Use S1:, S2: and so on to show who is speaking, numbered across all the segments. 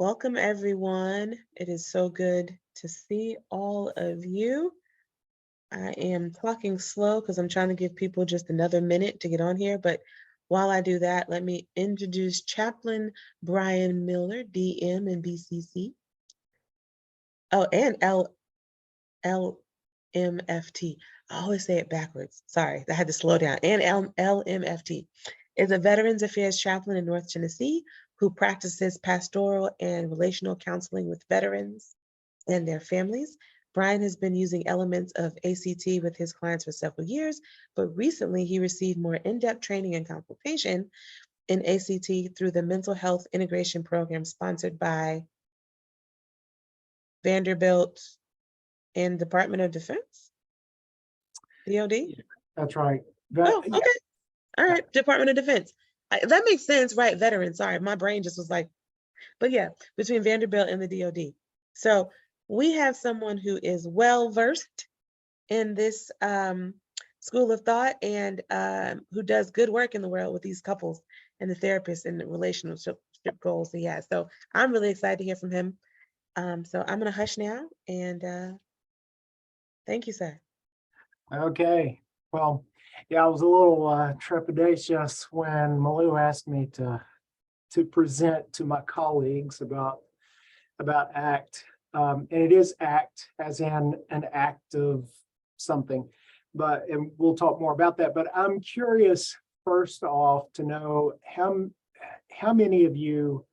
S1: Welcome, everyone. It is so good to see all of you. I am talking slow because I'm trying to give people just another minute to get on here. But while I do that, let me introduce Chaplain Brian Miller, DM and BCC. Oh, and LMFT. I always say it backwards. Sorry, I had to slow down. And LMFT is a Veterans Affairs chaplain in North Tennessee who practices pastoral and relational counseling with veterans and their families. Brian has been using elements of ACT with his clients for several years, but recently he received more in-depth training and consultation in ACT through the Mental Health Integration Program sponsored by Vanderbilt and Department of Defense, DOD.
S2: That's right.
S1: Oh, okay. All right, Department of Defense. That makes sense, right? Veterans. Sorry, my brain just was like, but yeah, between Vanderbilt and the DOD. So we have someone who is well versed in this school of thought and who does good work in the world with these couples and the therapists and the relationship goals he has. So I'm really excited to hear from him. So I'm gonna hush now and thank you, sir.
S2: Okay. Well, yeah, I was a little trepidatious when Malou asked me to present to my colleagues about ACT. And it is ACT as in an act of something, and we'll talk more about that. But I'm curious, first off, to know how many of you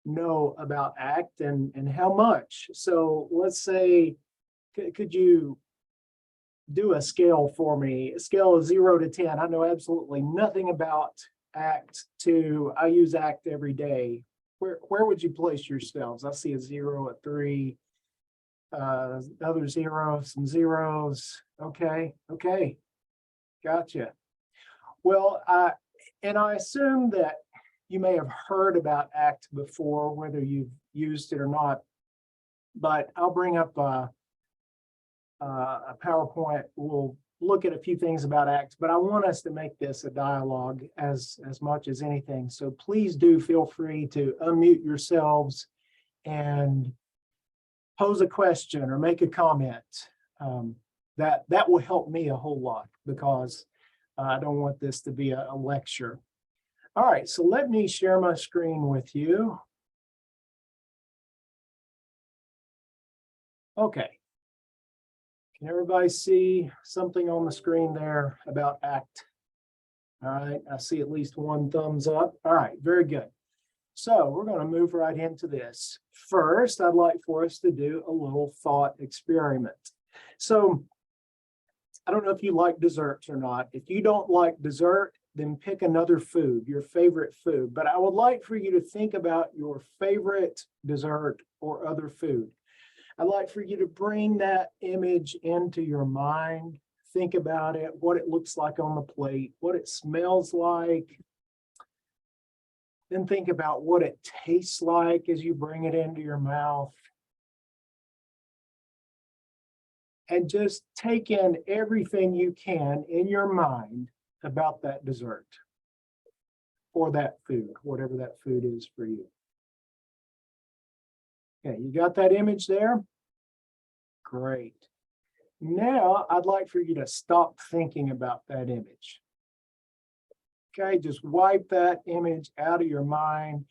S2: know about ACT and how much. So let's say, could you do a scale for me, a scale of 0 to 10. I know absolutely nothing about ACT to I use ACT every day. Where would you place yourselves? I see a 0, a 3, another 0, some zeros. Okay, gotcha. Well, I assume that you may have heard about ACT before, whether you've used it or not, but I'll bring up a PowerPoint. We'll look at a few things about ACT, but I want us to make this a dialogue as much as anything. So please do feel free to unmute yourselves and pose a question or make a comment. That will help me a whole lot because I don't want this to be a lecture. All right, so let me share my screen with you. Okay. Can everybody see something on the screen there about ACT? All right, I see at least one thumbs up. All right, very good. So we're going to move right into this. First, I'd like for us to do a little thought experiment. So I don't know if you like desserts or not. If you don't like dessert, then pick another food, your favorite food. But I would like for you to think about your favorite dessert or other food. I'd like for you to bring that image into your mind. Think about it, what it looks like on the plate, what it smells like. Then think about what it tastes like as you bring it into your mouth. And just take in everything you can in your mind about that dessert or that food, whatever that food is for you. Okay, you got that image there? Great. Now, I'd like for you to stop thinking about that image. Okay, just wipe that image out of your mind.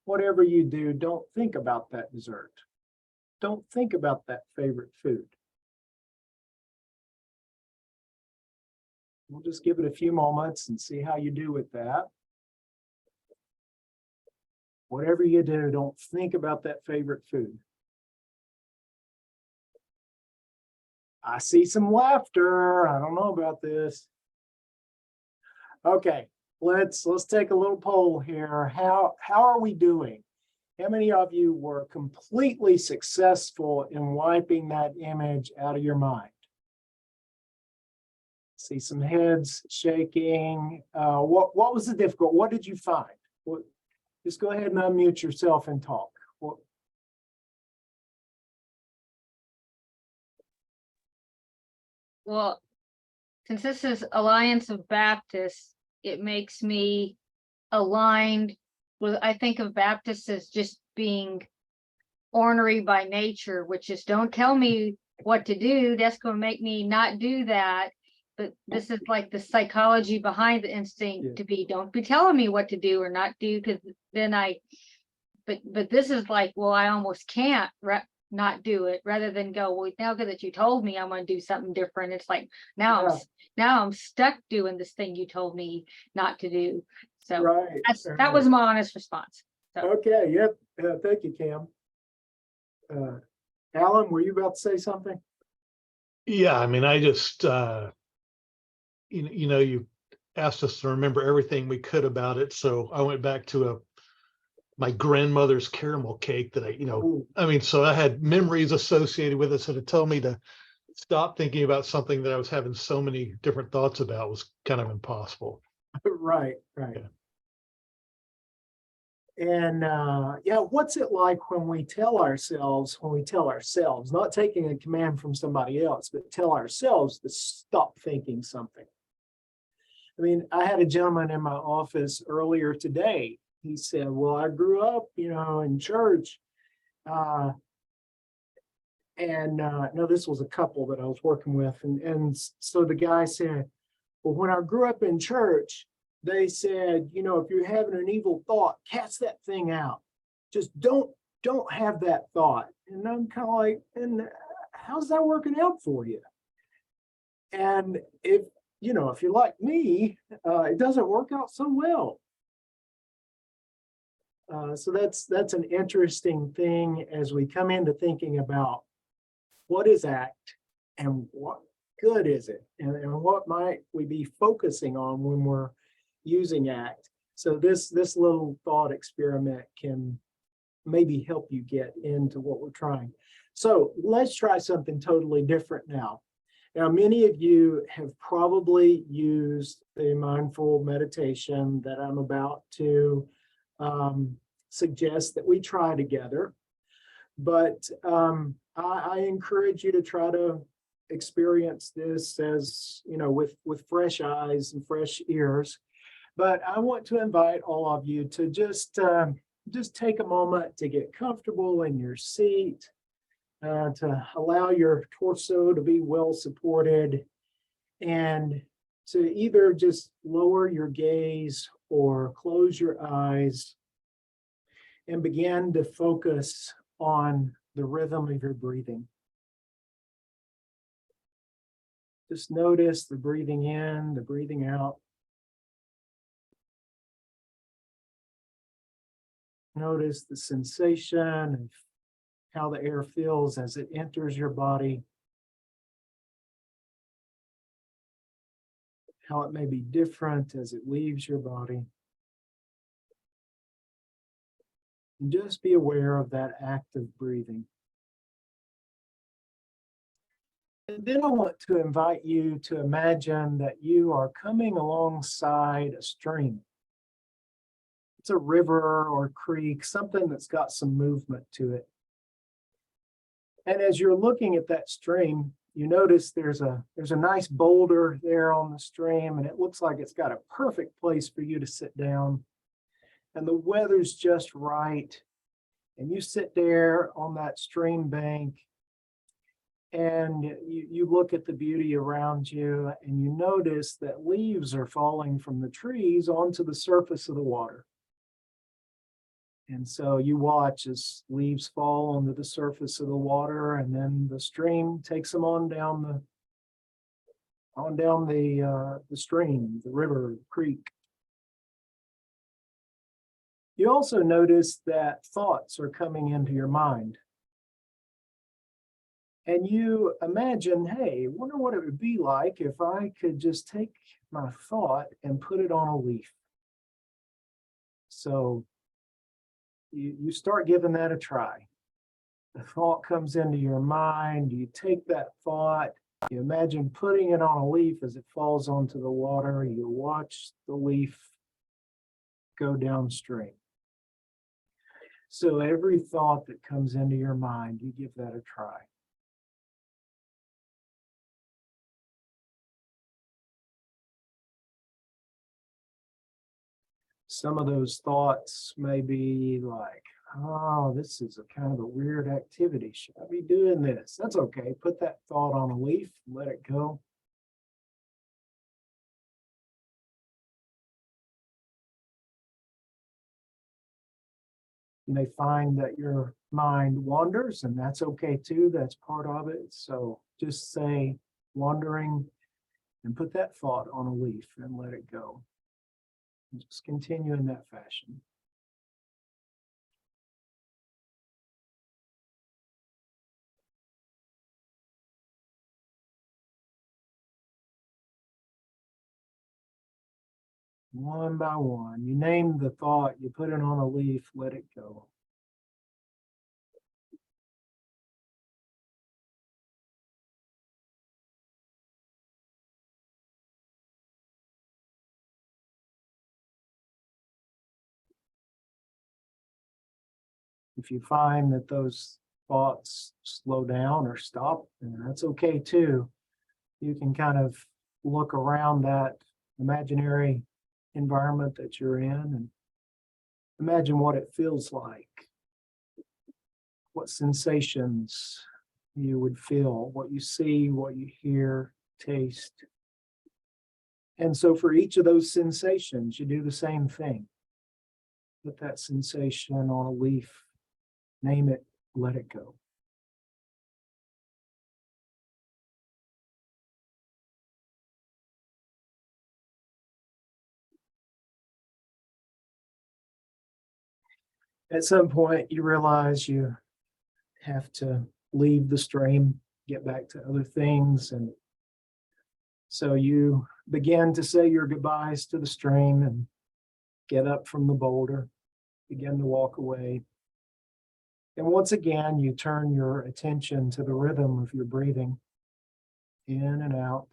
S2: Whatever you do, don't think about that dessert. Don't think about that favorite food. We'll just give it a few moments and see how you do with that. Whatever you do, don't think about that favorite food. I see some laughter. I don't know about this. Okay, let's take a little poll here. How are we doing? How many of you were completely successful in wiping that image out of your mind? See some heads shaking. What was the difficult? What did you find? Just go ahead and unmute yourself and talk.
S3: Well, since this is Alliance of Baptists, it makes me aligned with, I think of Baptists as just being ornery by nature, which is don't tell me what to do. That's going to make me not do that. But this is like the psychology behind the
S2: Yeah.
S3: instinct to be, don't be telling me what to do or not do, because then but this is like, well, I almost can't not do it, rather than go, well, now that you told me I'm going to do something different. It's like, now
S2: Yeah.
S3: now I'm stuck doing this thing you told me not to do. So
S2: Right.
S3: that was my honest response.
S2: Okay, yep. Thank you, Cam. Alan, were you about to say something?
S4: Yeah, I mean, I just, you asked us to remember everything we could about it. So I went back to my grandmother's caramel cake that
S2: Ooh,
S4: I mean, so I had memories associated with it. So to tell me to stop thinking about something that I was having so many different thoughts about was kind of impossible.
S2: right.
S4: Yeah.
S2: And yeah, what's it like when we tell ourselves, not taking a command from somebody else, but tell ourselves to stop thinking something? I mean, I had a gentleman in my office earlier today. He said, well, I grew up, in church. No, this was a couple that I was working with. And so the guy said, well, when I grew up in church, they said, if you're having an evil thought, cast that thing out. Just don't have that thought. And I'm kind of like, and how's that working out for you? And if you're like me, it doesn't work out so well. So that's an interesting thing as we come into thinking about what is ACT and what good is it, and what might we be focusing on when we're using ACT. So this little thought experiment can maybe help you get into what we're trying. So let's try something totally different now. Now, many of you have probably used the mindful meditation that I'm about to suggest that we try together. But I encourage you to try to experience this as, with fresh eyes and fresh ears. But I want to invite all of you to just take a moment to get comfortable in your seat, to allow your torso to be well supported, and to either just lower your gaze or close your eyes and begin to focus on the rhythm of your breathing. Just notice the breathing in, the breathing out. Notice the sensation of how the air feels as it enters your body, how it may be different as it leaves your body. And just be aware of that act of breathing. And then I want to invite you to imagine that you are coming alongside a stream. It's a river or creek, something that's got some movement to it. And as you're looking at that stream, you notice there's a nice boulder there on the stream, and it looks like it's got a perfect place for you to sit down. And the weather's just right. And you sit there on that stream bank, and you look at the beauty around you, and you notice that leaves are falling from the trees onto the surface of the water. And so you watch as leaves fall onto the surface of the water, and then the stream takes them on down the stream, the river, creek. You also notice that thoughts are coming into your mind. And you imagine, hey, wonder what it would be like if I could just take my thought and put it on a leaf. So you start giving that a try. The thought comes into your mind, you take that thought, you imagine putting it on a leaf as it falls onto the water, you watch the leaf go downstream. So every thought that comes into your mind, you give that a try. Some of those thoughts may be like, oh, this is a kind of a weird activity. Should I be doing this? That's okay. Put that thought on a leaf, let it go. You may find that your mind wanders, and that's okay too. That's part of it. So just say wandering and put that thought on a leaf and let it go. And just continue in that fashion. One by one, you name the thought, you put it on a leaf, let it go. If you find that those thoughts slow down or stop, then that's okay too. You can kind of look around that imaginary environment that you're in and imagine what it feels like, what sensations you would feel, what you see, what you hear, taste. And so for each of those sensations, you do the same thing. Put that sensation on a leaf, name it, let it go. At some point, you realize you have to leave the stream, get back to other things. And so you begin to say your goodbyes to the stream and get up from the boulder, begin to walk away. And once again, you turn your attention to the rhythm of your breathing in and out.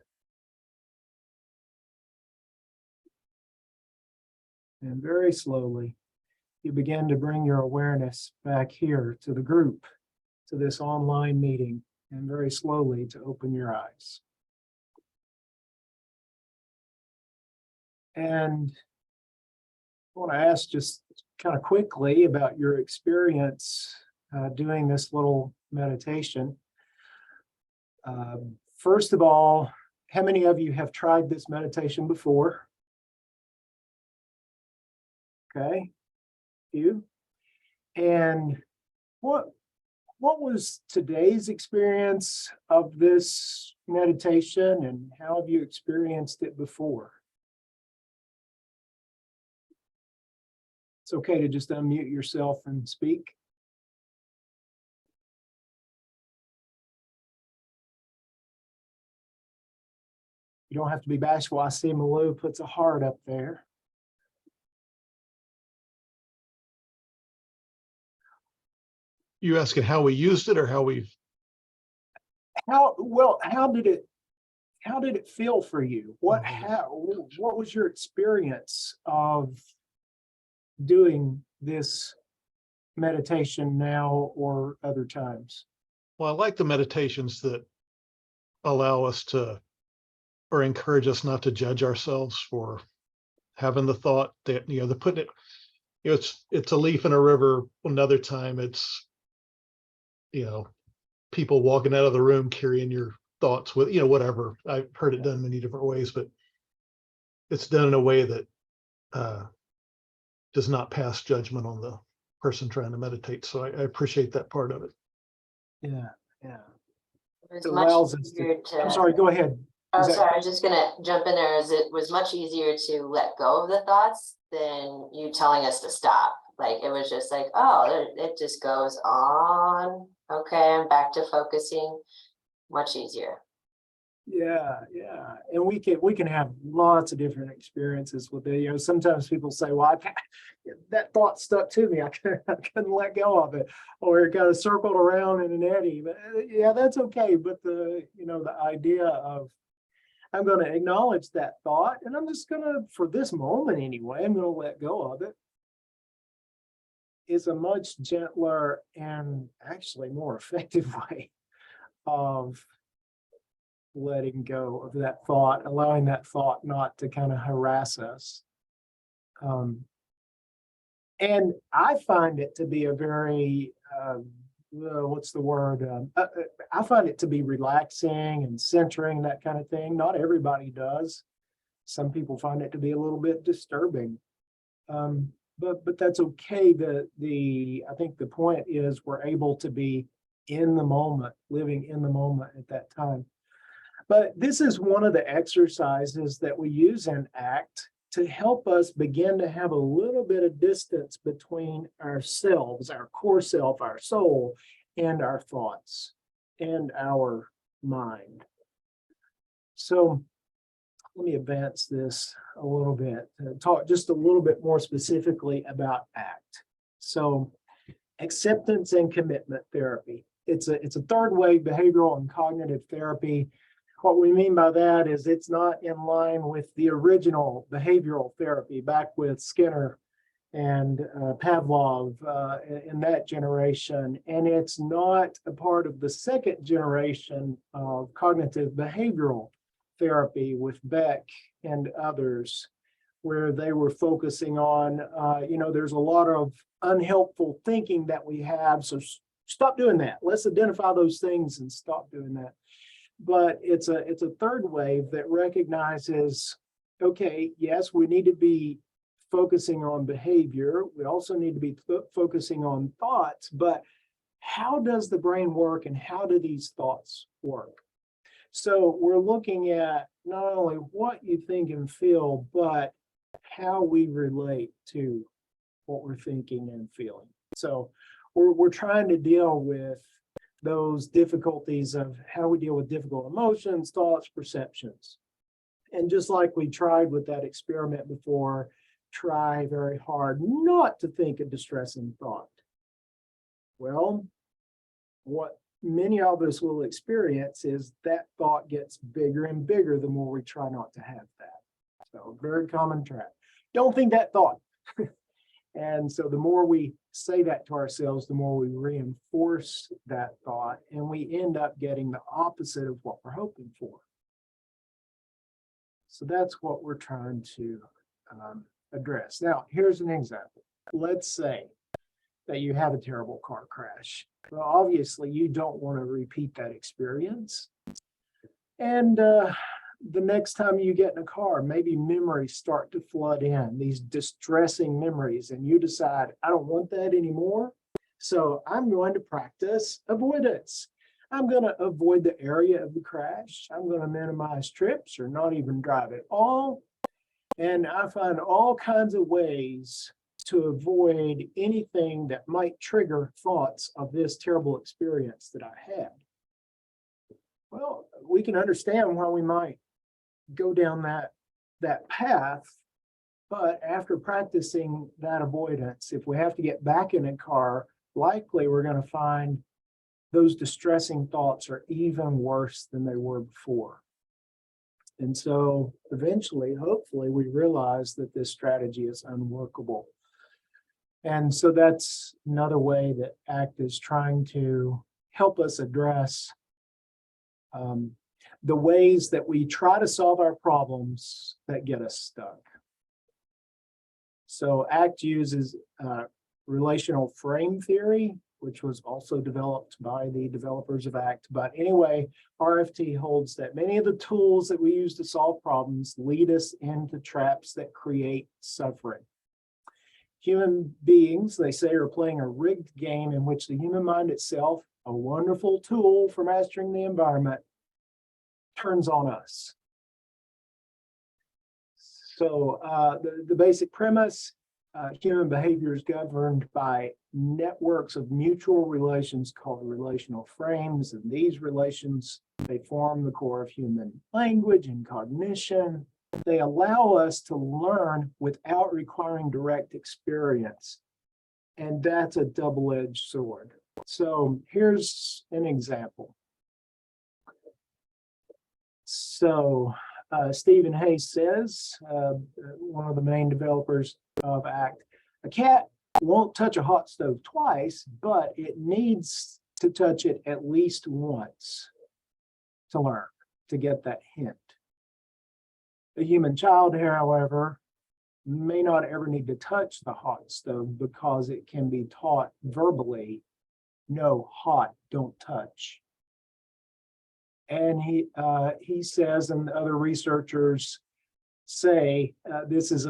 S2: And very slowly, you begin to bring your awareness back here to the group, to this online meeting, and very slowly to open your eyes. And I want to ask just kind of quickly about your experience doing this little meditation. First of all, how many of you have tried this meditation before? Okay, you. And what was today's experience of this meditation, and how have you experienced it before? It's okay to just unmute yourself and speak. You don't have to be bashful. I see Malou puts a heart up there.
S4: You asking how we used it or how we?
S2: How did it feel for you? What was your experience of doing this meditation now or other times?
S4: Well, I like the meditations that allow us to, or encourage us not to judge ourselves for having the thought that, the putting it, it's a leaf in a river. Another time it's, people walking out of the room carrying your thoughts with, whatever. I've heard it done many different ways, but it's done in a way that does not pass judgment on the person trying to meditate. So I appreciate that part of it.
S2: Yeah.
S5: It was
S2: It
S5: much
S2: allows us
S5: easier to.
S2: I'm sorry, go ahead.
S5: Oh,
S2: Is that-
S5: sorry, I was just gonna jump in there, as it was much easier to let go of the thoughts than you telling us to stop. Like, it was just like, oh, it just goes on. Okay, I'm back to focusing. Much easier.
S2: Yeah. And we can have lots of different experiences with it. Sometimes people say, well, that thought stuck to me. I couldn't let go of it, or it kind of circled around in an eddy. But yeah, that's okay. But the idea of, I'm going to acknowledge that thought, and I'm just going to, for this moment anyway, I'm going to let go of it, is a much gentler and actually more effective way of letting go of that thought, allowing that thought not to kind of harass us. And I find it to be a very, what's the word? I find it to be relaxing and centering, that kind of thing. Not everybody does. Some people find it to be a little bit disturbing. But that's okay. I think the point is we're able to be in the moment, living in the moment at that time. But this is one of the exercises that we use in ACT to help us begin to have a little bit of distance between ourselves, our core self, our soul, and our thoughts and our mind. So let me advance this a little bit, talk just a little bit more specifically about ACT. So acceptance and commitment therapy. It's a third wave behavioral and cognitive therapy. What we mean by that is it's not in line with the original behavioral therapy back with Skinner and Pavlov in that generation. And it's not a part of the second generation of cognitive behavioral therapy with Beck and others, where they were focusing on, there's a lot of unhelpful thinking that we have. So stop doing that. Let's identify those things and stop doing that. But it's a third wave that recognizes, okay, yes, we need to be focusing on behavior. We also need to be focusing on thoughts, but how does the brain work and how do these thoughts work? So we're looking at not only what you think and feel, but how we relate to what we're thinking and feeling. So we're trying to deal with those difficulties of how we deal with difficult emotions, thoughts, perceptions. And just like we tried with that experiment before, try very hard not to think a distressing thought. Well, what many of us will experience is that thought gets bigger and bigger the more we try not to have that. So very common trap. Don't think that thought. And so the more we say that to ourselves, the more we reinforce that thought, and we end up getting the opposite of what we're hoping for. So that's what we're trying to address. Now, here's an example. Let's say that you have a terrible car crash. Well, obviously, you don't want to repeat that experience. And the next time you get in a car, maybe memories start to flood in, these distressing memories, and you decide, I don't want that anymore. So I'm going to practice avoidance. I'm going to avoid the area of the crash. I'm going to minimize trips or not even drive at all. And I find all kinds of ways to avoid anything that might trigger thoughts of this terrible experience that I had. Well, we can understand why we might go down that path, but after practicing that avoidance, if we have to get back in a car, likely we're going to find those distressing thoughts are even worse than they were before. And so eventually, hopefully, we realize that this strategy is unworkable. And so that's another way that ACT is trying to help us address the ways that we try to solve our problems that get us stuck. So ACT uses relational frame theory, which was also developed by the developers of ACT. But anyway, RFT holds that many of the tools that we use to solve problems lead us into traps that create suffering. Human beings, they say, are playing a rigged game in which the human mind itself, a wonderful tool for mastering the environment, turns on us. So the basic premise, human behavior is governed by networks of mutual relations called relational frames. And these relations, they form the core of human language and cognition. They allow us to learn without requiring direct experience. And that's a double-edged sword. So here's an example. So Stephen Hayes says, one of the main developers of ACT, a cat won't touch a hot stove twice, but it needs to touch it at least once to learn, to get that hint. A human child, however, may not ever need to touch the hot stove because it can be taught verbally, no, hot, don't touch. And he says, and other researchers say, this is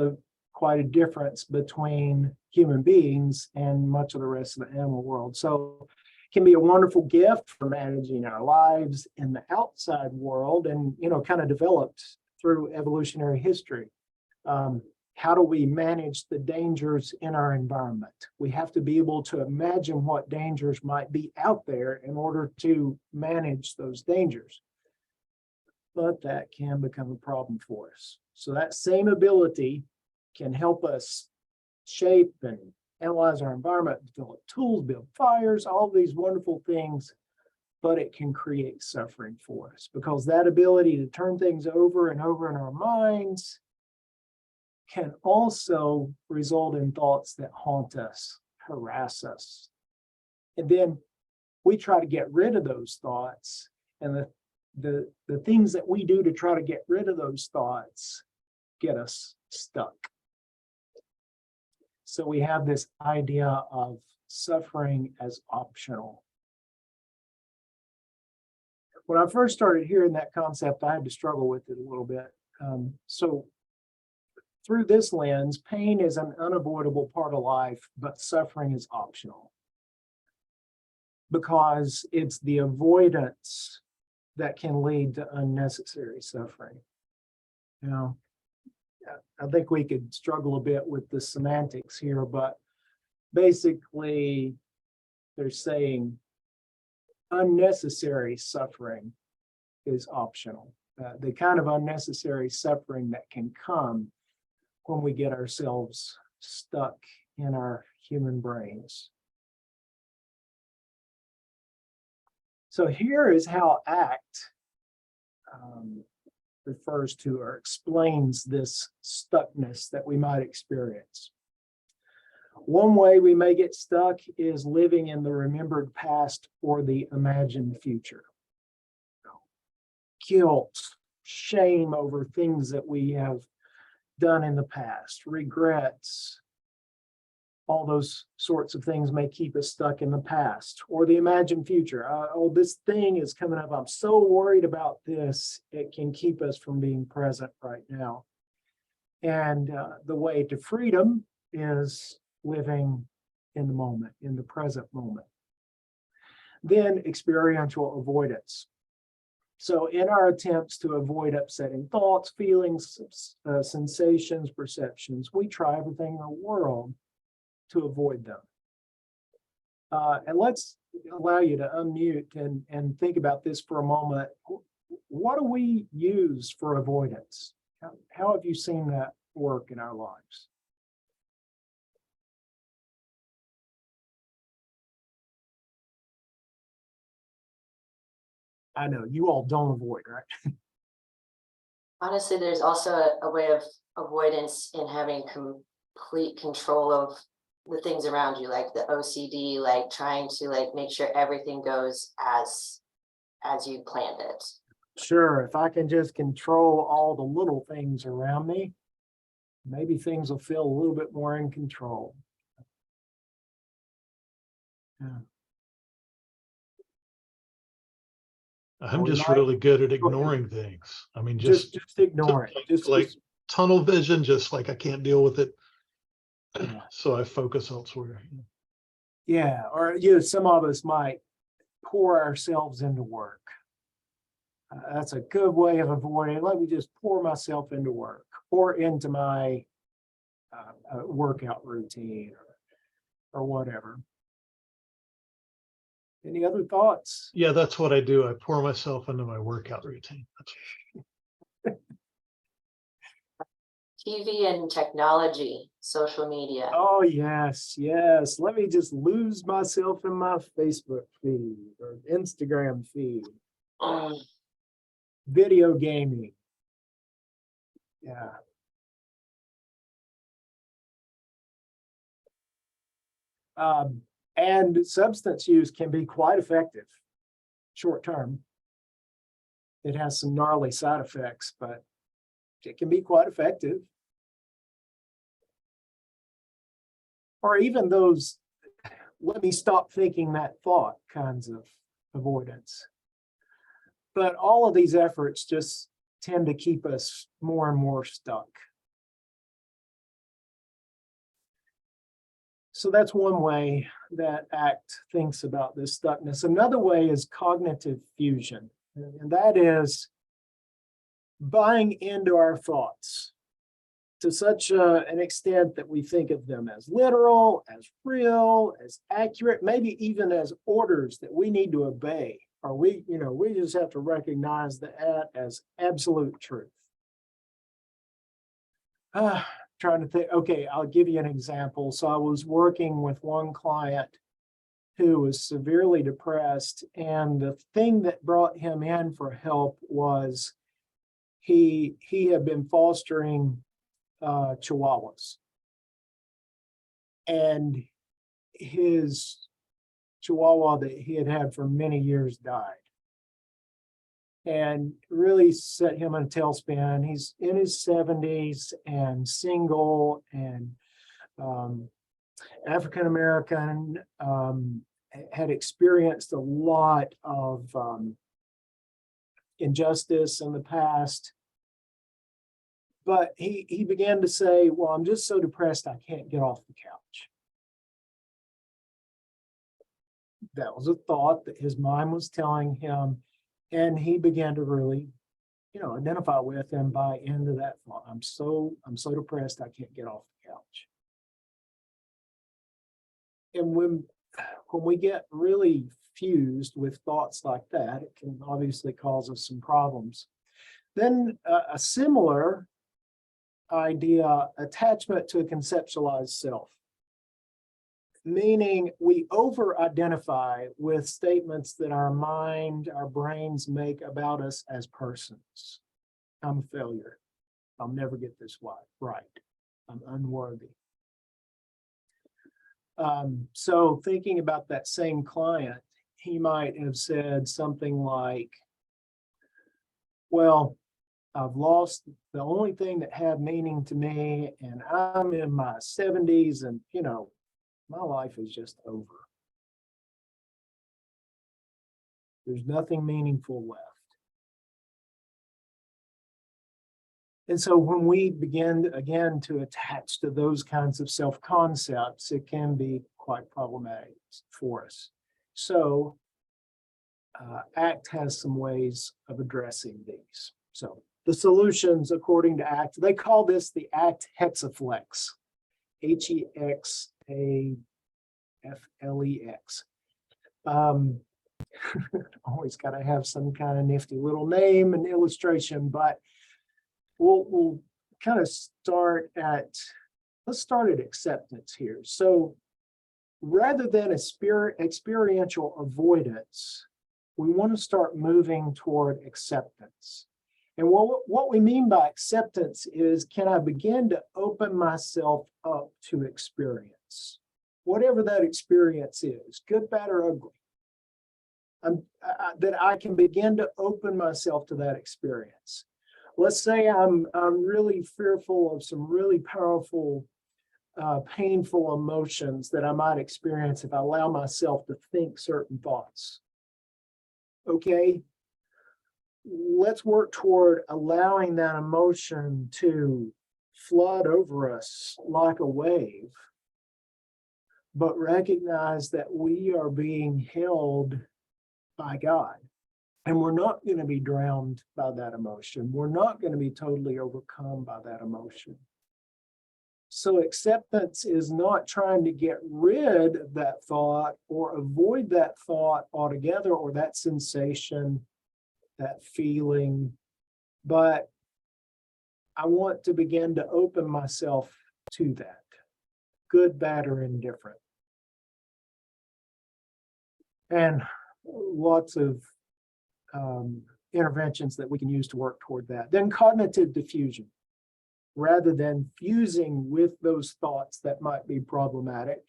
S2: quite a difference between human beings and much of the rest of the animal world. So it can be a wonderful gift for managing our lives in the outside world, and kind of developed through evolutionary history. How do we manage the dangers in our environment? We have to be able to imagine what dangers might be out there in order to manage those dangers. But that can become a problem for us. So that same ability can help us shape and analyze our environment, develop tools, build fires, all these wonderful things, but it can create suffering for us, because that ability to turn things over and over in our minds can also result in thoughts that haunt us, harass us. And then we try to get rid of those thoughts, and the things that we do to try to get rid of those thoughts get us stuck. So we have this idea of suffering as optional. When I first started hearing that concept, I had to struggle with it a little bit. So through this lens, pain is an unavoidable part of life, but suffering is optional, because it's the avoidance that can lead to unnecessary suffering. I think we could struggle a bit with the semantics here, but basically they're saying unnecessary suffering is optional. The kind of unnecessary suffering that can come when we get ourselves stuck in our human brains. So here is how ACT refers to or explains this stuckness that we might experience. One way we may get stuck is living in the remembered past or the imagined future. Guilt, shame over things that we have done in the past, regrets, all those sorts of things may keep us stuck in the past or the imagined future. Oh, this thing is coming up. I'm so worried about this. It can keep us from being present right now. And the way to freedom is living in the moment, in the present moment. Then experiential avoidance. So in our attempts to avoid upsetting thoughts, feelings, sensations, perceptions, we try everything in the world to avoid them. And let's allow you to unmute and think about this for a moment. What do we use for avoidance? How have you seen that work in our lives? I know you all don't avoid, right?
S5: Honestly, there's also a way of avoidance in having complete control of the things around you, like the OCD, like trying to like make sure everything goes as you planned it.
S2: Sure, if I can just control all the little things around me, maybe things will feel a little bit more in control. Yeah.
S4: I'm
S2: We
S4: just
S2: might-
S4: really good at
S2: Go ahead.
S4: ignoring things. I mean,
S2: Just ignore it. Just
S4: like tunnel vision, just like I can't deal with it.
S2: Yeah.
S4: So I focus elsewhere.
S2: Yeah, or some of us might pour ourselves into work. That's a good way of avoiding. Let me just pour myself into work or into my workout routine or whatever. Any other thoughts?
S4: Yeah, that's what I do. I pour myself into my workout routine.
S5: TV and technology, social media.
S2: Oh, yes, yes. Let me just lose myself in my Facebook feed or Instagram feed. Video gaming. Yeah. And substance use can be quite effective short term. It has some gnarly side effects, but it can be quite effective. or even those, let me stop thinking that thought kinds of avoidance. But all of these efforts just tend to keep us more and more stuck. So that's one way that ACT thinks about this stuckness. Another way is cognitive fusion, and that is buying into our thoughts to such an extent that we think of them as literal, as real, as accurate, maybe even as orders that we need to obey. Or we just have to recognize that as absolute truth. Trying to think, okay, I'll give you an example. So I was working with one client who was severely depressed, and the thing that brought him in for help was he had been fostering Chihuahuas, and his Chihuahua that he had had for many years died, and really set him in a tailspin. He's in his 70s and single and African American, had experienced a lot of injustice in the past. But he began to say, well, I'm just so depressed I can't get off the couch. That was a thought that his mind was telling him, and he began to really, identify with and buy into that thought. I'm so depressed I can't get off the couch. And when we get really fused with thoughts like that, it can obviously cause us some problems. Then a similar idea, attachment to a conceptualized self. Meaning we over-identify with statements that our mind, our brains make about us as persons. I'm a failure. I'll never get this right. I'm unworthy. So thinking about that same client, he might have said something like, well, I've lost the only thing that had meaning to me, and I'm in my 70s, and my life is just over. There's nothing meaningful left. And so when we begin again to attach to those kinds of self-concepts, it can be quite problematic for us. So ACT has some ways of addressing these. So the solutions, according to ACT, they call this the ACT Hexaflex, HEXAFLEX. Always got to have some kind of nifty little name and illustration, but we'll kind of let's start at acceptance here. So rather than experiential avoidance, we want to start moving toward acceptance. And what we mean by acceptance is, can I begin to open myself up to experience? Whatever that experience is, good, bad, or ugly. That I can begin to open myself to that experience. Let's say I'm really fearful of some really powerful, painful emotions that I might experience if I allow myself to think certain thoughts. Okay, let's work toward allowing that emotion to flood over us like a wave, but recognize that we are being held by God. And we're not going to be drowned by that emotion. We're not going to be totally overcome by that emotion. So acceptance is not trying to get rid of that thought or avoid that thought altogether, or that sensation, that feeling, but I want to begin to open myself to that, good, bad, or indifferent. And lots of interventions that we can use to work toward that. Then cognitive diffusion. Rather than fusing with those thoughts that might be problematic,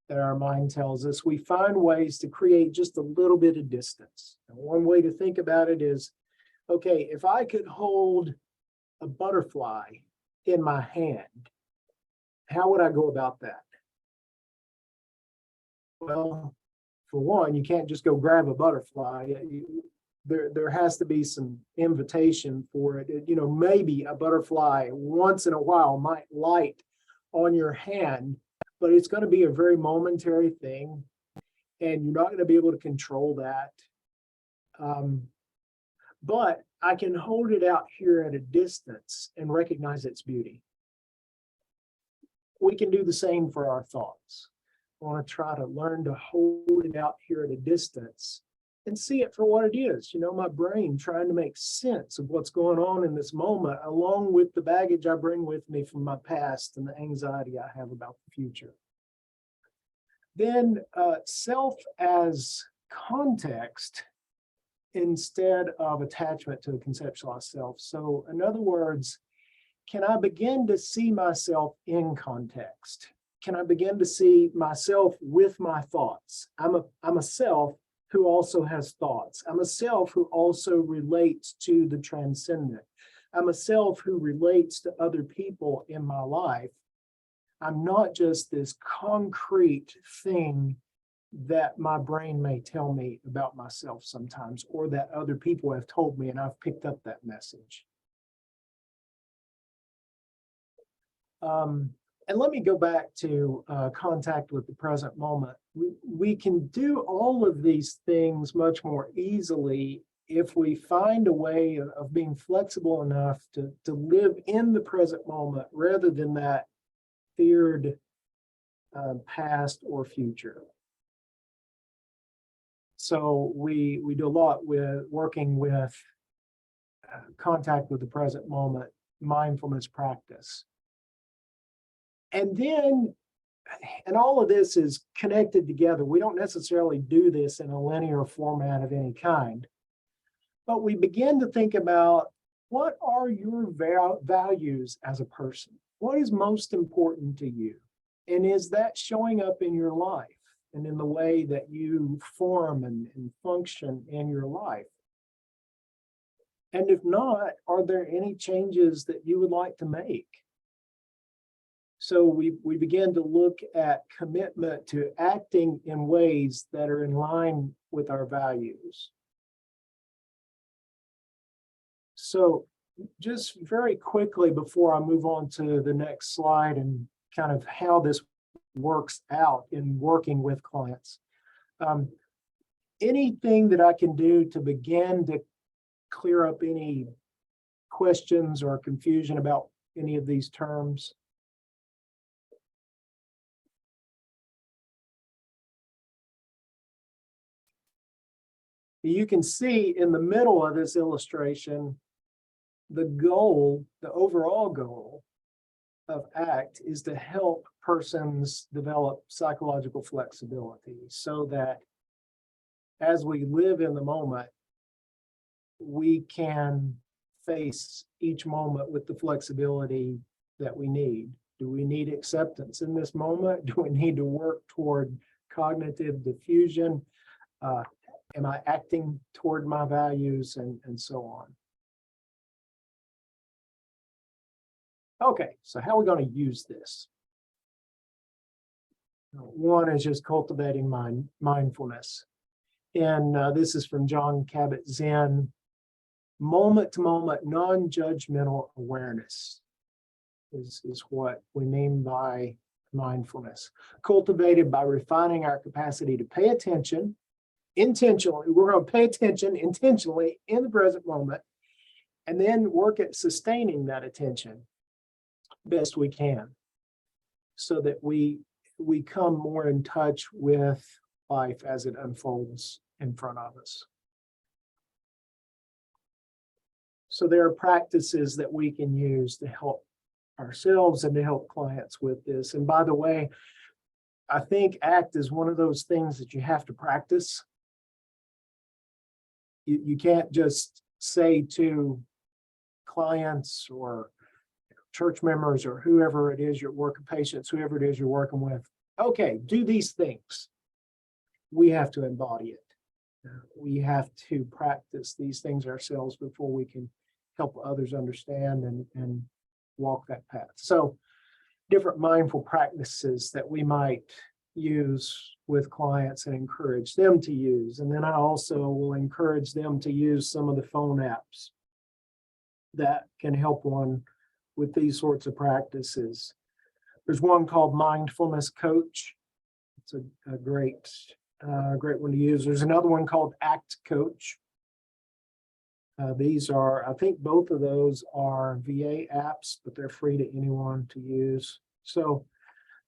S2: that our mind tells us, we find ways to create just a little bit of distance. And one way to think about it is, okay, if I could hold a butterfly in my hand, how would I go about that? Well, for one, you can't just go grab a butterfly. There has to be some invitation for it. You know, maybe a butterfly once in a while might light on your hand, but it's going to be a very momentary thing, and you're not going to be able to control that. But I can hold it out here at a distance and recognize its beauty. We can do the same for our thoughts. I want to try to learn to hold it out here at a distance and see it for what it is. You know, my brain trying to make sense of what's going on in this moment, along with the baggage I bring with me from my past and the anxiety I have about the future. Then self as context instead of attachment to a conceptualized self. So in other words, can I begin to see myself in context? Can I begin to see myself with my thoughts? I'm a self who also has thoughts. I'm a self who also relates to the transcendent. I'm a self who relates to other people in my life. I'm not just this concrete thing that my brain may tell me about myself sometimes, or that other people have told me and I've picked up that message. And let me go back to contact with the present moment. We can do all of these things much more easily if we find a way of being flexible enough to live in the present moment rather than that feared past or future. So we do a lot with working with contact with the present moment, mindfulness practice. And then, and all of this is connected together. We don't necessarily do this in a linear format of any kind, but we begin to think about what are your values as a person? What is most important to you? And is that showing up in your life and in the way that you form and function in your life? And if not, are there any changes that you would like to make? So we begin to look at commitment to acting in ways that are in line with our values. So just very quickly before I move on to the next slide and kind of how this works out in working with clients. Anything that I can do to begin to clear up any questions or confusion about any of these terms? You can see in the middle of this illustration, the goal, the overall goal of ACT is to help persons develop psychological flexibility so that as we live in the moment, we can face each moment with the flexibility that we need. Do we need acceptance in this moment? Do we need to work toward cognitive diffusion? Am I acting toward my values and so on? Okay, so how are we going to use this? One is just cultivating mindfulness. And this is from Jon Kabat-Zinn. Moment to moment, non-judgmental awareness is what we mean by mindfulness. Cultivated by refining our capacity to pay attention intentionally. We're going to pay attention intentionally in the present moment, and then work at sustaining that attention best we can so that we come more in touch with life as it unfolds in front of us. So there are practices that we can use to help ourselves and to help clients with this. And by the way, I think ACT is one of those things that you have to practice. You can't just say to clients or church members or whoever it is, your working patients, whoever it is you're working with, okay, do these things. We have to embody it. We have to practice these things ourselves before we can help others understand and walk that path. So different mindful practices that we might use with clients and encourage them to use. And then I also will encourage them to use some of the phone apps that can help one with these sorts of practices. There's one called Mindfulness Coach. It's a great one to use. There's another one called Act Coach. These are, I think both of those are VA apps, but they're free to anyone to use. So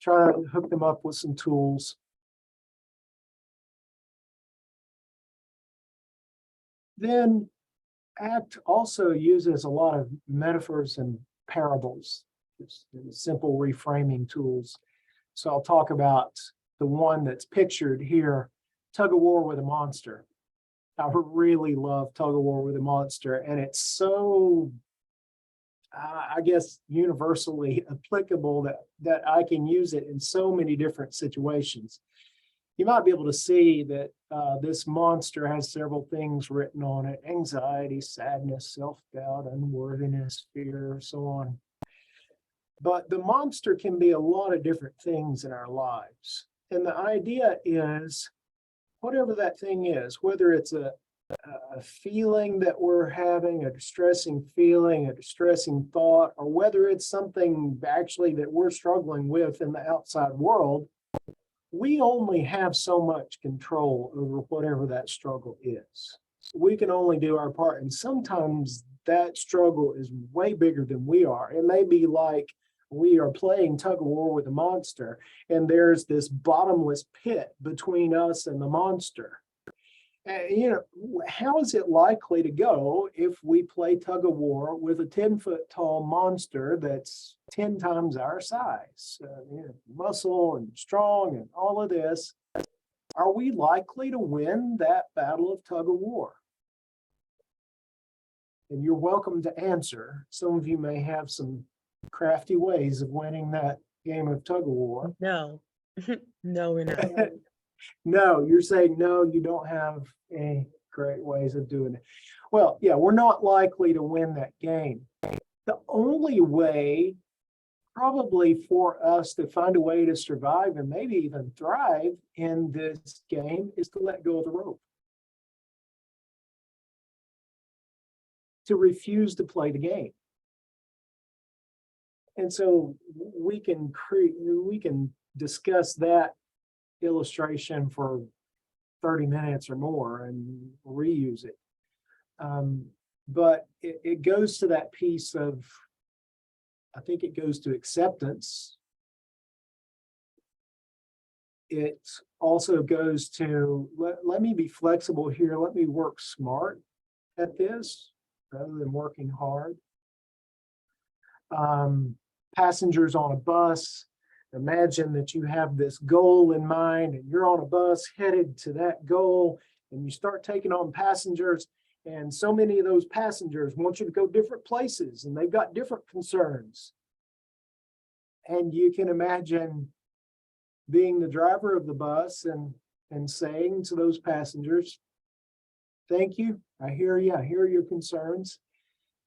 S2: try to hook them up with some tools. Then ACT also uses a lot of metaphors and parables, just simple reframing tools. So I'll talk about the one that's pictured here, Tug of War with a Monster. I really love Tug of War with a Monster, and it's so, I guess, universally applicable that I can use it in so many different situations. You might be able to see that this monster has several things written on it: anxiety, sadness, self-doubt, unworthiness, fear, so on. But the monster can be a lot of different things in our lives. And the idea is, whatever that thing is, whether it's a feeling that we're having, a distressing feeling, a distressing thought, or whether it's something actually that we're struggling with in the outside world, we only have so much control over whatever that struggle is. We can only do our part. And sometimes that struggle is way bigger than we are. It may be like we are playing tug of war with a monster, and there's this bottomless pit between us and the monster. And, how is it likely to go if we play tug of war with a 10-foot tall monster that's 10 times our size, muscle and strong and all of this? Are we likely to win that battle of tug of war? And you're welcome to answer. Some of you may have some crafty ways of winning that game of tug of war.
S1: No, no, we're not.
S2: No, you're saying no, you don't have any great ways of doing it. Well, yeah, we're not likely to win that game. The only way probably for us to find a way to survive and maybe even thrive in this game is to let go of the rope. To refuse to play the game. And so we can discuss that illustration for 30 minutes or more and reuse it. But it goes to that piece of, I think it goes to acceptance. It also goes to, let me be flexible here. Let me work smart at this rather than working hard. Passengers on a bus. Imagine that you have this goal in mind and you're on a bus headed to that goal, and you start taking on passengers, and so many of those passengers want you to go different places and they've got different concerns. And you can imagine being the driver of the bus and saying to those passengers, thank you, I hear you, I hear your concerns.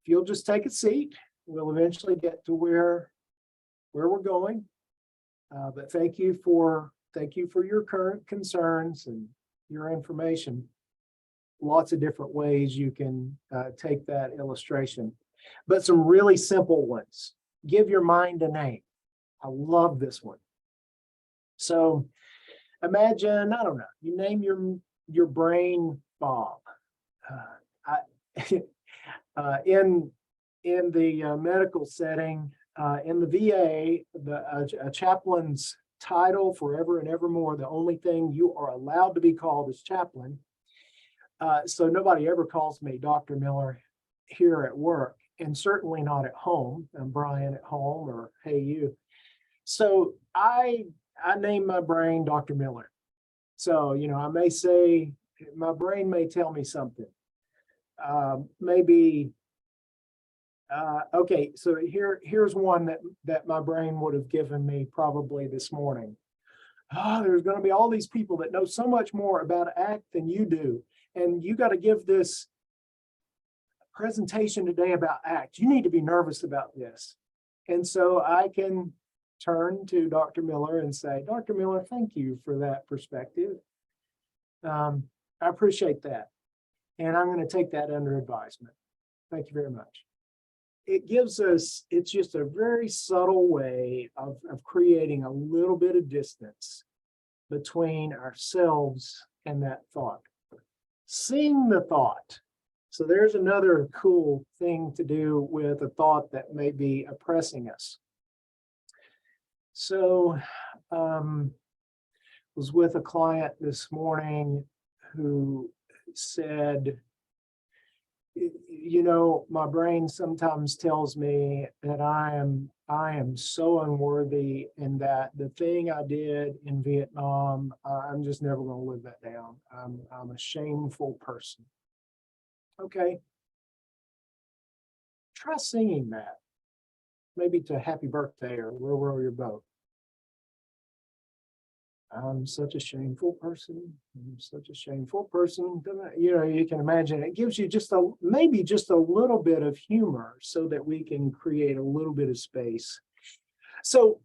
S2: If you'll just take a seat, we'll eventually get to where we're going. But thank you for your current concerns and your information. Lots of different ways you can take that illustration, but some really simple ones. Give your mind a name. I love this one. So imagine, I don't know, you name your brain Bob. In the medical setting, in the VA, a chaplain's title forever and evermore, the only thing you are allowed to be called is chaplain. So nobody ever calls me Dr. Miller here at work, and certainly not at home. I'm Brian at home, or hey you. So I name my brain Dr. Miller. So, I may say, my brain may tell me something. Maybe, okay, so here's one that my brain would have given me probably this morning. There's going to be all these people that know so much more about ACT than you do, and you got to give this presentation today about ACT. You need to be nervous about this. And so I can turn to Dr. Miller and say, Dr. Miller, thank you for that perspective. I appreciate that. And I'm going to take that under advisement. Thank you very much. It gives us, it's just a very subtle way of creating a little bit of distance between ourselves and that thought. Seeing the thought. So there's another cool thing to do with a thought that may be oppressing us. So was with a client this morning who said, you know, my brain sometimes tells me that I am so unworthy, and that the thing I did in Vietnam, I'm just never going to live that down. I'm a shameful person. Okay. Try singing that, maybe to Happy Birthday or Row Row Your Boat. I'm such a shameful person. I'm such a shameful person. You know, you can imagine it gives you just maybe just a little bit of humor so that we can create a little bit of space. So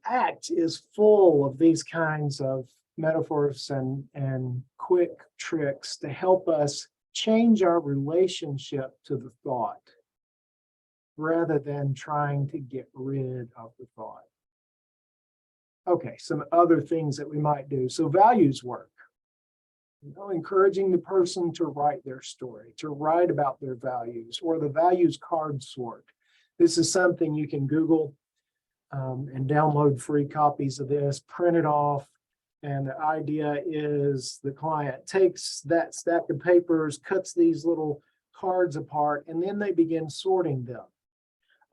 S2: ACT is full of these kinds of metaphors and quick tricks to help us change our relationship to the thought rather than trying to get rid of the thought. Okay, some other things that we might do. So values work. You know, encouraging the person to write their story, to write about their values, or the values card sort. This is something you can Google and download free copies of this, print it off. And the idea is the client takes that stack of papers, cuts these little cards apart, and then they begin sorting them.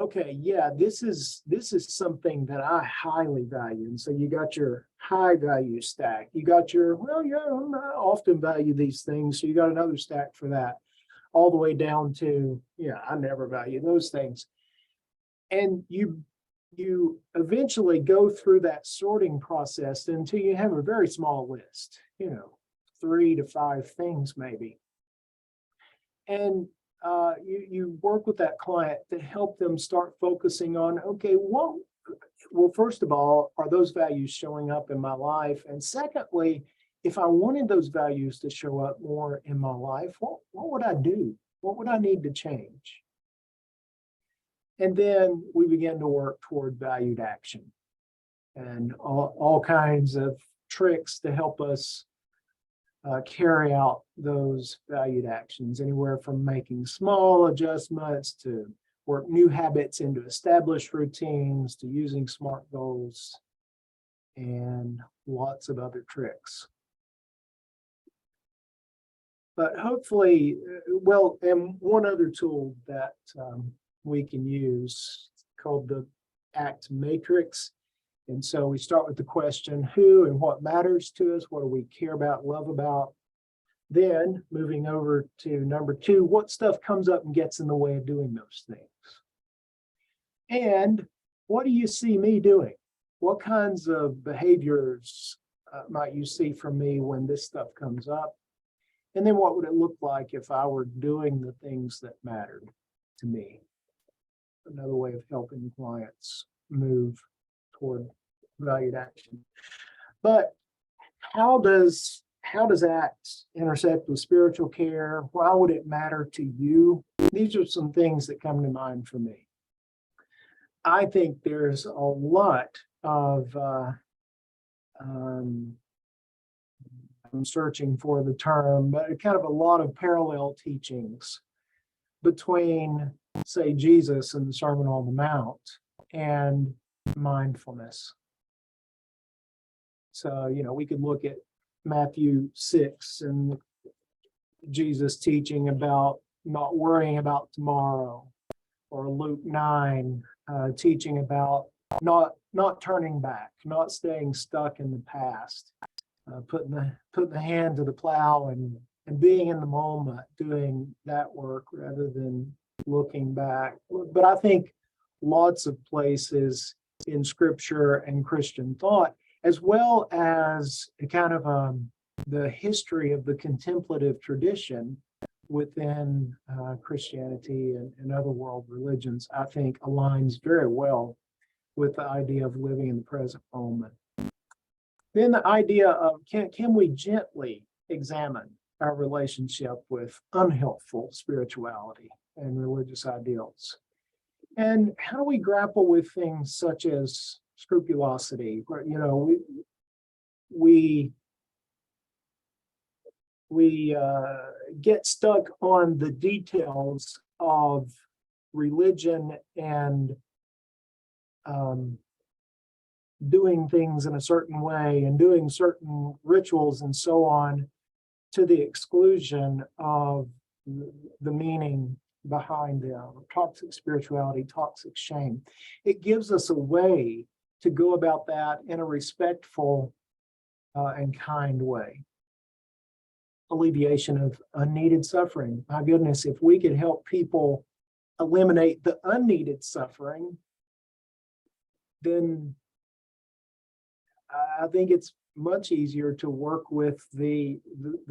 S2: Okay, yeah, this is something that I highly value. And so you got your high value stack. You got your, well, yeah, I often value these things. So you got another stack for that, all the way down to, yeah, I never value those things. And you eventually go through that sorting process until you have a very small list, you know, 3 to 5 things maybe. And you work with that client to help them start focusing on, okay, well, first of all, are those values showing up in my life? And secondly, if I wanted those values to show up more in my life, what would I do? What would I need to change? And then we begin to work toward valued action and all kinds of tricks to help us carry out those valued actions, anywhere from making small adjustments to work new habits into established routines to using SMART goals and lots of other tricks. But hopefully, well, and one other tool that we can use called the ACT Matrix. And so we start with the question, who and what matters to us? What do we care about, love about? Then moving over to number 2, what stuff comes up and gets in the way of doing those things? And what do you see me doing? What kinds of behaviors might you see from me when this stuff comes up? And then what would it look like if I were doing the things that mattered to me? Another way of helping clients move toward valued action. But how does ACT intersect with spiritual care? Why would it matter to you? These are some things that come to mind for me. I think there's a lot of I'm searching for the term, but kind of a lot of parallel teachings between, say, Jesus and the Sermon on the Mount and mindfulness. So, you know, we could look at Matthew 6 and Jesus teaching about not worrying about tomorrow, or Luke 9 teaching about not turning back, not staying stuck in the past, putting the hand to the plow and being in the moment, doing that work rather than looking back. But I think lots of places in Scripture and Christian thought, as well as a kind of the history of the contemplative tradition within Christianity and other world religions, I think aligns very well with the idea of living in the present moment. Then the idea of can we gently examine our relationship with unhelpful spirituality and religious ideals? And how do we grapple with things such as scrupulosity, where, you know, we get stuck on the details of religion and doing things in a certain way and doing certain rituals and so on, to the exclusion of the meaning behind them. Toxic spirituality, toxic shame. It gives us a way to go about that in a respectful and kind way. Alleviation of unneeded suffering. My goodness, if we could help people eliminate the unneeded suffering, then I think it's much easier to work with the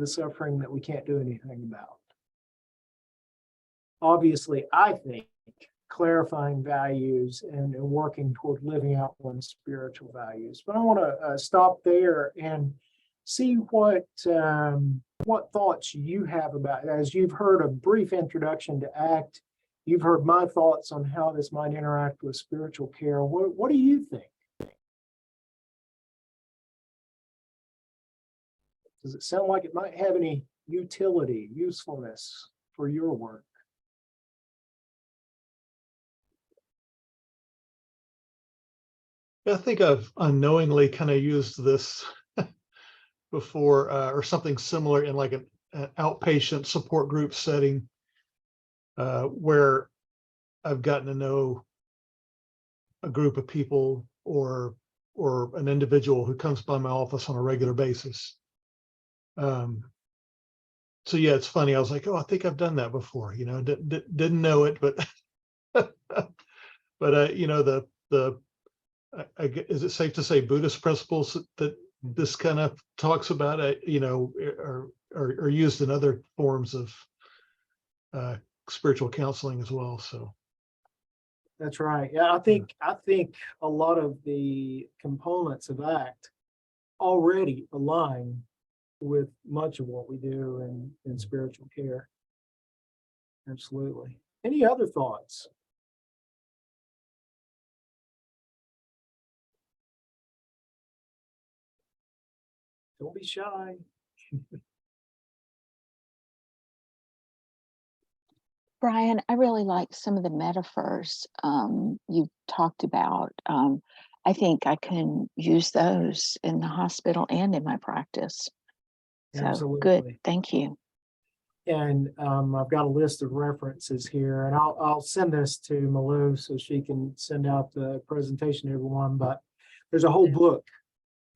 S2: suffering that we can't do anything about. Obviously, I think clarifying values and working toward living out one's spiritual values. But I want to stop there and see what thoughts you have about it. As you've heard a brief introduction to ACT, you've heard my thoughts on how this might interact with spiritual care. What do you think? Does it sound like it might have any utility, usefulness for your work?
S4: I think I've unknowingly kind of used this before, or something similar in like an outpatient support group setting, where I've gotten to know a group of people or an individual who comes by my office on a regular basis. So yeah, it's funny. I was like, oh, I think I've done that before. You know, didn't know it, but but you know, is it safe to say Buddhist principles that this kind of talks about, you know, are used in other forms of spiritual counseling as well. So
S2: That's right. Yeah, I think a lot of the components of ACT already align with much of what we do in spiritual care. Absolutely. Any other thoughts? Don't be shy.
S6: Brian, I really like some of the metaphors you talked about. I think I can use those in the hospital and in my practice. So good,
S2: Absolutely.
S6: thank you.
S2: And I've got a list of references here, and I'll send this to Malou so she can send out the presentation to everyone. But there's a whole book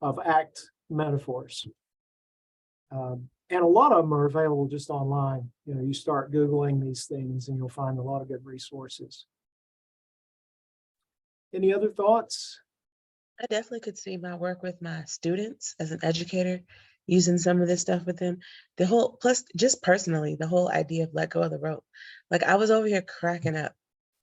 S2: of ACT metaphors. And a lot of them are available just online. You know, you start Googling these things and you'll find a lot of good resources. Any other thoughts?
S1: I definitely could see my work with my students as an educator, using some of this stuff with them. The whole, plus just personally, the whole idea of let go of the rope. Like I was over here cracking up.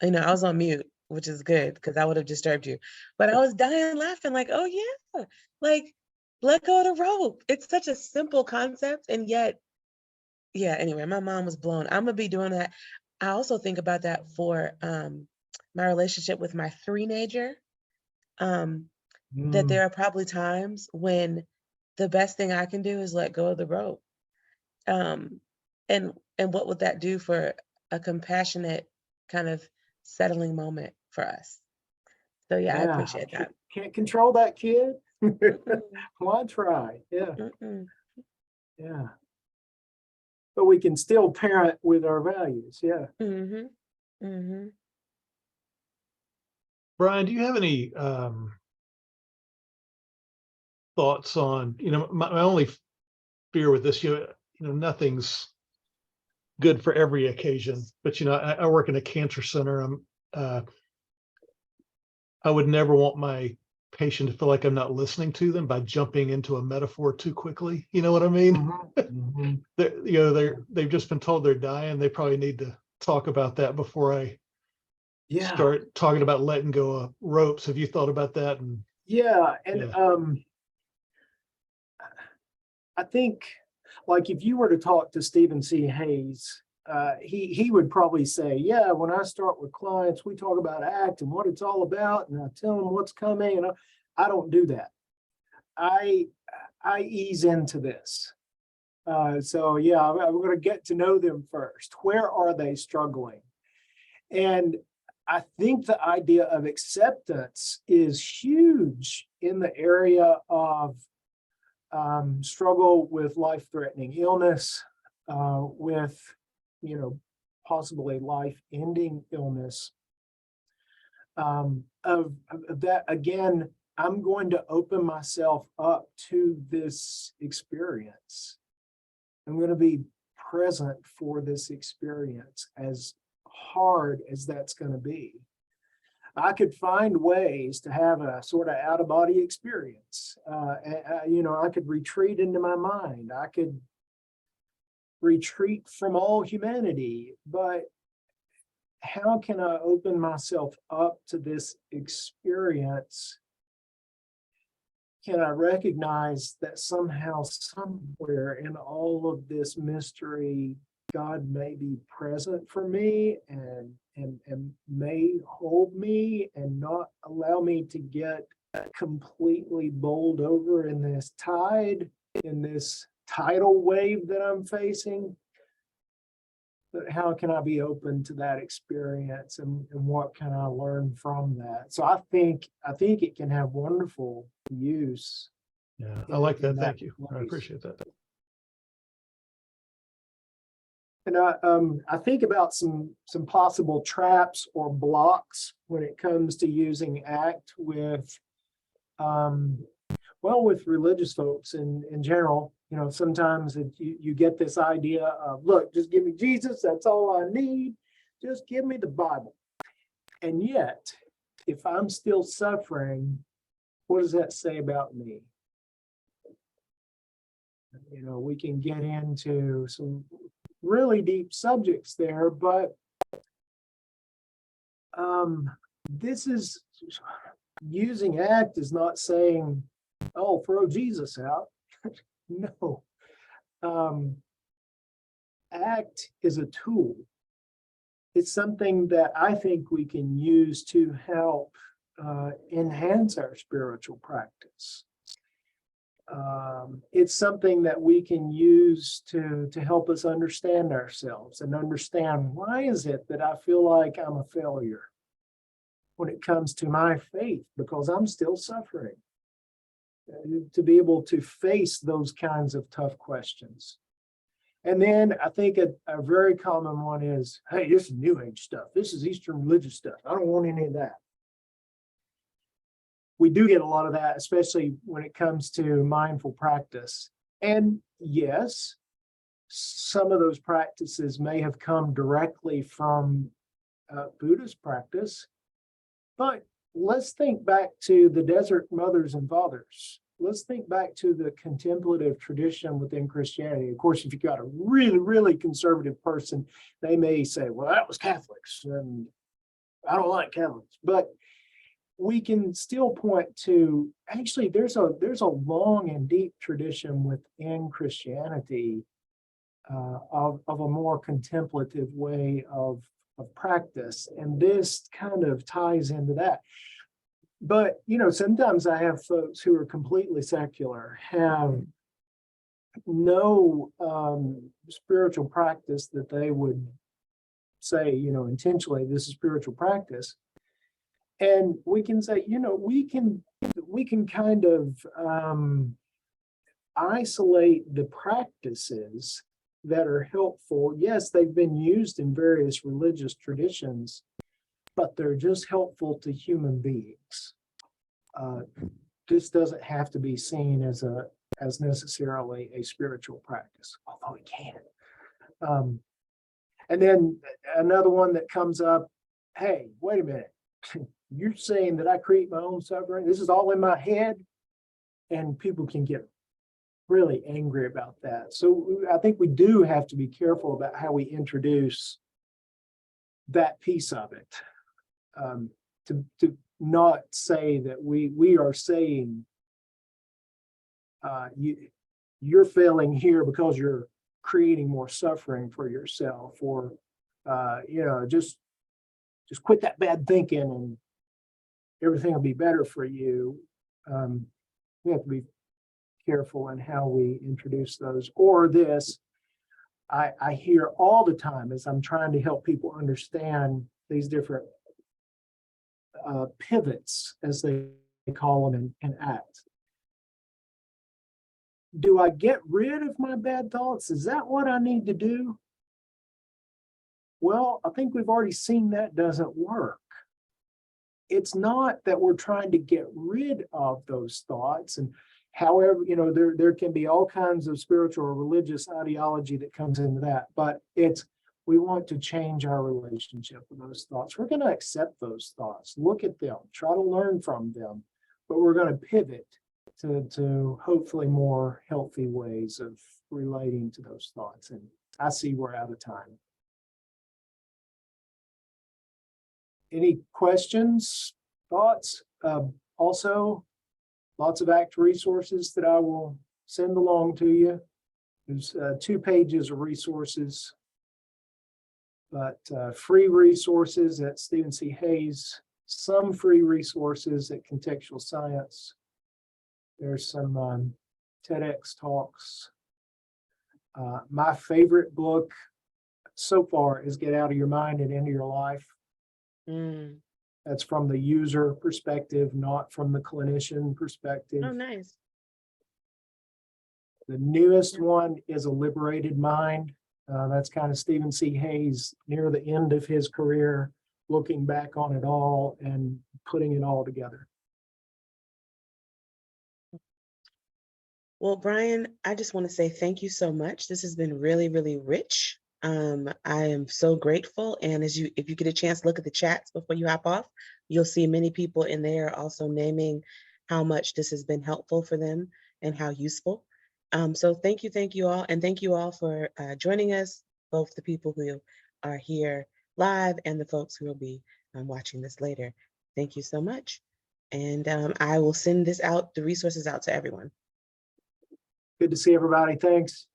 S1: You know, I was on mute, which is good because I would have disturbed you. But I was dying laughing like, oh yeah, like let go of the rope. It's such a simple concept. And yet, yeah, anyway, my mom was blown. I'm gonna be doing that. I also think about that for my relationship with my three-nager. That there are probably times when the best thing I can do is let go of the rope. And what would that do for a compassionate kind of settling moment for us? So yeah, I appreciate that.
S2: Can't control that kid.
S1: Mm-mm,
S2: Why try? Yeah,
S1: mm-mm.
S2: yeah. But we can still parent with our values. Yeah.
S1: Mm-hmm. Mm-hmm.
S4: Brian, do you have any thoughts on, you know, my only fear with this, you know, nothing's good for every occasion, but you know, I work in a cancer center. I would never want my patient to feel like I'm not listening to them by jumping into a metaphor too quickly. You know what I mean?
S2: Mhm.
S4: You know, they've just been told they're dying. They probably need to talk about that before I
S2: Yeah,
S4: start talking about letting go of ropes. Have you thought about that? And
S2: yeah, and
S4: Yeah.
S2: I think, like, if you were to talk to Stephen C. Hayes, he would probably say, yeah, when I start with clients, we talk about ACT and what it's all about, and I tell them what's coming, and I don't do that. I ease into this. So yeah, I'm going to get to know them first. Where are they struggling? And I think the idea of acceptance is huge in the area of struggle with life-threatening illness, with, possibly life-ending illness. Of that, again, I'm going to open myself up to this experience. I'm going to be present for this experience, as hard as that's going to be. I could find ways to have a sort of out-of-body experience. I could retreat into my mind. I could retreat from all humanity, but how can I open myself up to this experience? Can I recognize that somehow, somewhere in all of this mystery, God may be present for me and may hold me and not allow me to get completely bowled over in this tide, in this tidal wave that I'm facing? But how can I be open to that experience, and what can I learn from that? So I think it can have wonderful use.
S4: yeah, I like
S2: in
S4: that. Thank you. I
S2: place.
S4: appreciate that.
S2: And I think about some possible traps or blocks when it comes to using ACT with, with religious folks in general. Sometimes you get this idea of, look, just give me Jesus, that's all I need. Just give me the Bible. And yet, if I'm still suffering, what does that say about me? We can get into some really deep subjects there, but this is using ACT is not saying, oh, throw Jesus out. No. ACT is a tool. It's something that I think we can use to help enhance our spiritual practice. It's something that we can use to help us understand ourselves and understand, why is it that I feel like I'm a failure when it comes to my faith, because I'm still suffering. To be able to face those kinds of tough questions. And then I think a very common one is, hey, this is New Age stuff. This is Eastern religious stuff. I don't want any of that. We do get a lot of that, especially when it comes to mindful practice. And yes, some of those practices may have come directly from Buddhist practice, but let's think back to the desert mothers and fathers. Let's think back to the contemplative tradition within Christianity. Of course, if you've got a really, really conservative person, they may say, well, that was Catholics, and I don't like Catholics. But we can still point to, actually, there's a long and deep tradition within Christianity of a more contemplative way of practice. And this kind of ties into that. But, sometimes I have folks who are completely secular, have no spiritual practice that they would say, intentionally, this is spiritual practice. And we can say, we can kind of isolate the practices that are helpful. Yes, they've been used in various religious traditions, but they're just helpful to human beings. This doesn't have to be seen as necessarily a spiritual practice, although it can. And then another one that comes up, hey, wait a minute. You're saying that I create my own suffering? This is all in my head? And people can get really angry about that. So I think we do have to be careful about how we introduce that piece of it. to not say that we are saying you're failing here because you're creating more suffering for yourself, or just quit that bad thinking and everything will be better for you. We have to be careful in how we introduce those. Or this, I hear all the time as I'm trying to help people understand these different pivots, as they call them in ACT. Do I get rid of my bad thoughts? Is that what I need to do? Well, I think we've already seen that doesn't work. It's not that we're trying to get rid of those thoughts. And however, there can be all kinds of spiritual or religious ideology that comes into that, but we want to change our relationship with those thoughts. We're going to accept those thoughts, look at them, try to learn from them, but we're going to pivot to hopefully more healthy ways of relating to those thoughts. And I see we're out of time. Any questions, thoughts? Also, lots of ACT resources that I will send along to you. There's 2 pages of resources, but free resources at Stephen C. Hayes, some free resources at Contextual Science. There's some TEDx talks. My favorite book so far is Get Out of Your Mind and Into Your Life. That's from the user perspective, not from the clinician perspective.
S1: Oh, nice.
S2: The newest one is A Liberated Mind. That's kind of Stephen C. Hayes near the end of his career, looking back on it all and putting it all together.
S1: Well, Brian, I just want to say thank you so much. This has been really, really rich. I am so grateful. And if you get a chance to look at the chats before you hop off, you'll see many people in there also naming how much this has been helpful for them and how useful. So thank you all. And thank you all for joining us, both the people who are here live and the folks who will be watching this later. Thank you so much. And I will send the resources out to everyone.
S2: Good to see everybody. Thanks.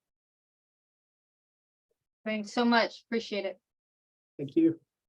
S3: Thanks so much. Appreciate it.
S2: Thank you.